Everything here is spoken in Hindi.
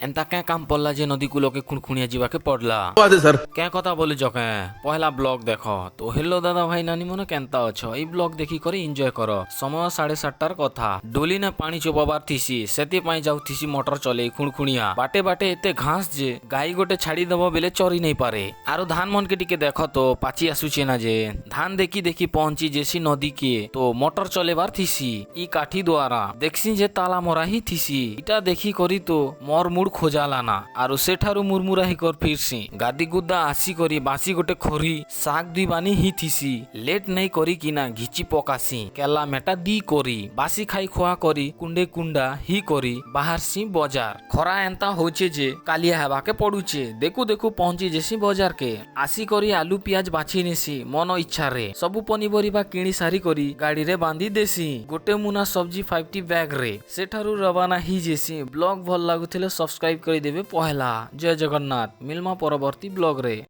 एंता क्या काम पड़ला जे नदी कूल के खुणखुणिया जीवा के पड़ला सर क्या कथा बोले जके पहला ब्लॉग देख तो हेलो दादा भाई नानी मन केनता अछ ई ब्लॉग देखी कर एंजॉय कर समय 7:30 कथा डोली ने पानी चोबाबार थीसी सेति पई जाउ थीसी मोटर चले खुणखुणिया बाटे बाटे एते घास जे गाई गोटे छाड़ी दबो बेले चरी नहीं पारे आरो धान मन के टिके देख तो पाची आसुचे ना जे धान देखी देखी पहुंची जेसी नदी के तो मोटर चलेबार थीसी ई काठी द्वारा देखसी जे ताला मरा ही थीसी इटा देखी करी तो मोर मुड़ खोजाला ना आरो सेठारु मुरमुरा ही कर फिरसी गादी गुद्दा आसी करी बासी गोटे खोरी साग दुई बानी ही थीसी लेट नहीं करी कि ना घिची पकासी केला मेटा दी करी बासी खाई खोआ करी कुंडे कुंडा ही करी बाहर सी बाजार खरा एंता होचे जे कालिया हेबा के पड़ुचे देखु देखु पहुंची जेसी बाजार के आसी करी आलू पियाज बाछी नेसी मन इच्छा रे सबु पनीपरिबा किणी सारी करी गाड़ी रे बांधी देसी गोटे मुना सब्जी 50 बैग रे सेठारु रवाना ही जेसी ब्लॉग भल लागुथिले सब्सक्राइब करी देबे पहला जय जगन्नाथ मिलमा परवर्ती ब्लॉग रे।